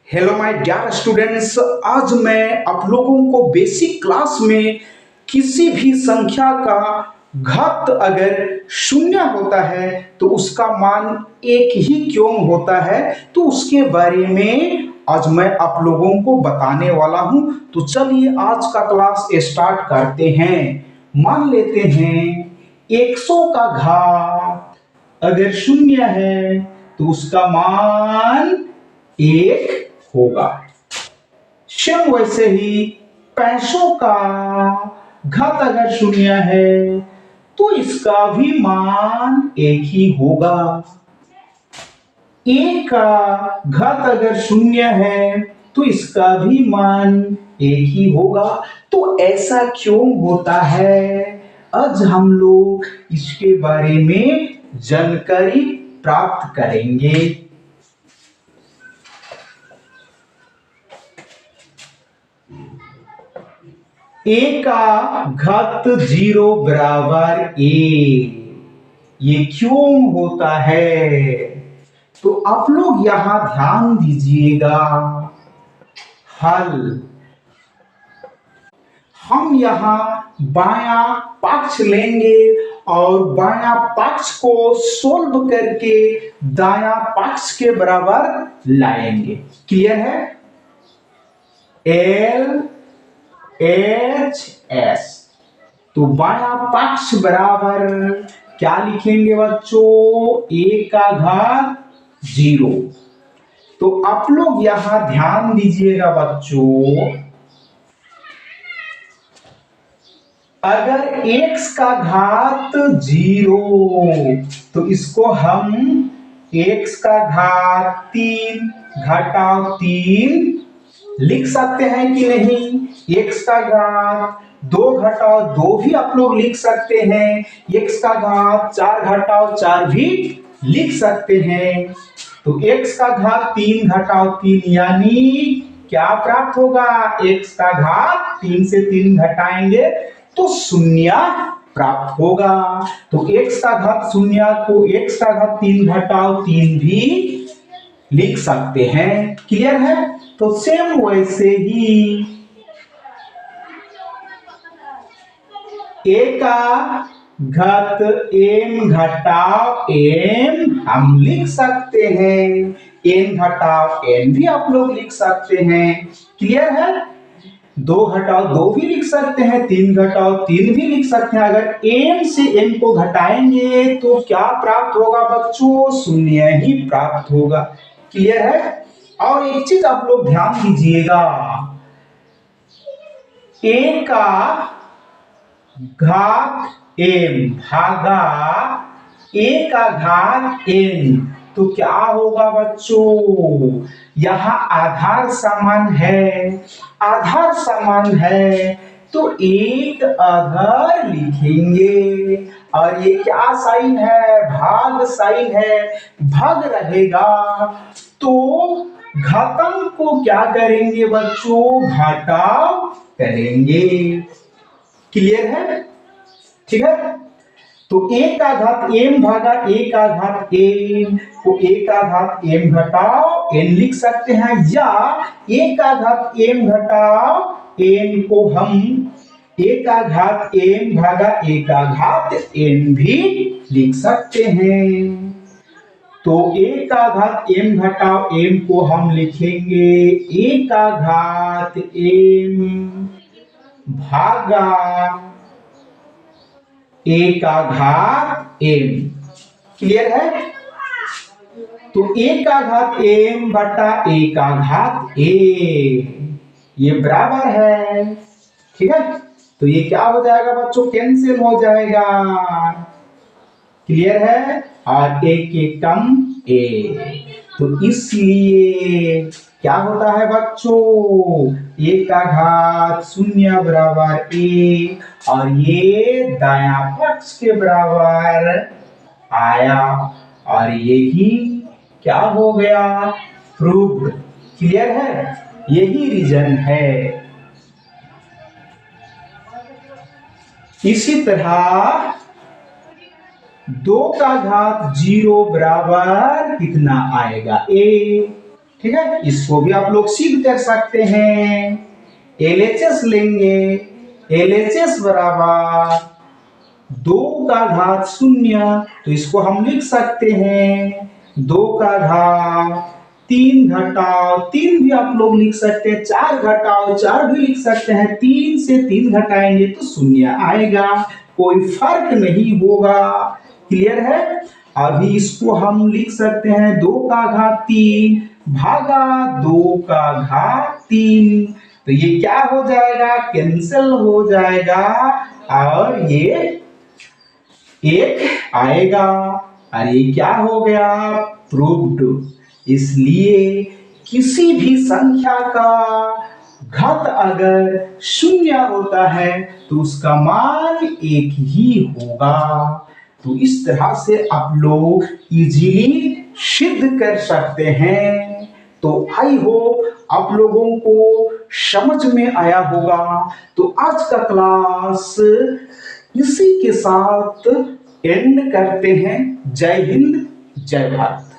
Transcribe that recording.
Hello my dear students. आज मैं आप लोगों को बेसिक क्लास में किसी भी संख्या का घात अगर शून्य होता है तो उसका मान एक ही क्यों होता है, तो उसके बारे में आज मैं आप लोगों को बताने वाला हूं। तो चलिए आज का क्लास स्टार्ट करते हैं। मान लेते हैं 100 का घात अगर शून्य है तो उसका मान एक होगा। सेम वैसे ही पैसों का घात अगर शून्य है तो इसका भी मान एक ही होगा। एक का घात अगर शून्य है तो इसका भी मान एक ही होगा। तो ऐसा क्यों होता है, आज हम लोग इसके बारे में जानकारी प्राप्त करेंगे। ए का घात 0 बराबर ए, ये क्यों होता है? तो आप लोग यहां ध्यान दीजिएगा। हल हम यहां बाया पक्ष लेंगे और बाया पक्ष को सोल्व करके दाया पक्ष के बराबर लाएंगे। क्लियर है? एल एच एस, तो बाया पक्ष बराबर क्या लिखेंगे बच्चों? ए का घात 0। तो आप लोग यहां ध्यान दीजिएगा बच्चों, अगर x का घात 0 तो इसको हम x का घात 3 घटाव 3 लिख सकते हैं कि नहीं? x का घात 2 घटाव 2 भी आप लोग लिख सकते हैं। x का घात 4 घटाव 4 भी लिख सकते हैं। तो x का घात 3 घटाव 3 यानी क्या प्राप्त होगा? x का घात 3 से 3 घटाएंगे तो शून्य प्राप्त होगा। तो x का घात शून्य को x का घात 3 घटाव 3 भी लिख सकते हैं। क्लियर है? तो सेम वैसे ही ए का घात m घटाव m हम लिख सकते हैं। n घटाव n भी आप लोग लिख सकते हैं। क्लियर है? 2 घटाव 2 भी लिख सकते हैं, 3 घटाव 3 भी लिख सकते हैं। अगर m से n को घटाएंगे तो क्या प्राप्त होगा बच्चों? शून्य ही प्राप्त होगा। क्लियर है? और एक चीज आप लोग ध्यान दीजिएगा, a का घात m भागा a का घात n, तो क्या होगा बच्चों? यहां आधार समान है, आधार समान है तो एक आधार लिखेंगे। और ये क्या साइन है? भाग साइन है, भाग रहेगा तो घातांक को क्या करेंगे बच्चों? घटाव करेंगे। क्लियर है? ठीक है? तो a का घात m भागा a का घात n को a का घात m घटाव n लिख सकते हैं, या a का घात m घटाव n को हम a का घात m भागा a का घात n भी लिख सकते हैं। तो a का घात m घटाव m को हम लिखेंगे a का घात m भागा a का घात m। क्लियर है? तो a का घात m बटा a का घात a, ये बराबर है। ठीक है? तो ये क्या हो जाएगा बच्चों? कैंसिल हो जाएगा। क्लियर है? और एक के कम a, तो इसलिए क्या होता है बच्चों? a का घात शून्य बराबर a, और ये दाया पक्ष के बराबर आया, और यही क्या हो गया? प्रूव्ड। क्लियर है? यही रीजन है। इसी तरह 2 का घात 0 बराबर कितना आएगा? a। ठीक है, इसको भी आप लोग सिद्ध कर सकते हैं। LHS लेंगे, LHS बराबर 2 का घात 0, तो इसको हम लिख सकते हैं 2 का घात 3 घटाओ 3 भी आप लोग लिख सकते हैं, 4 घटाओ 4 भी लिख सकते हैं, 3 से 3 घटाएंगे तो 0 आएगा, कोई फर्क नहीं होगा। क्लियर है। अभी इसको हम लिख सकते हैं 2 का घात 3 भागा 2 का घात 3, तो ये क्या हो जाएगा, कैंसिल हो जाएगा और ये 1 आएगा। अरे क्या हो गया, प्रूव्ड। इसलिए किसी भी संख्या का घात अगर 0 होता है तो उसका मान 1 ही होगा। तो इस तरह से आप लोग इजीली सिद्ध कर सकते हैं। तो आई होप आप लोगों को समझ में आया होगा। तो आज का क्लास इसी के साथ एंड करते हैं। जय हिंद, जय भारत।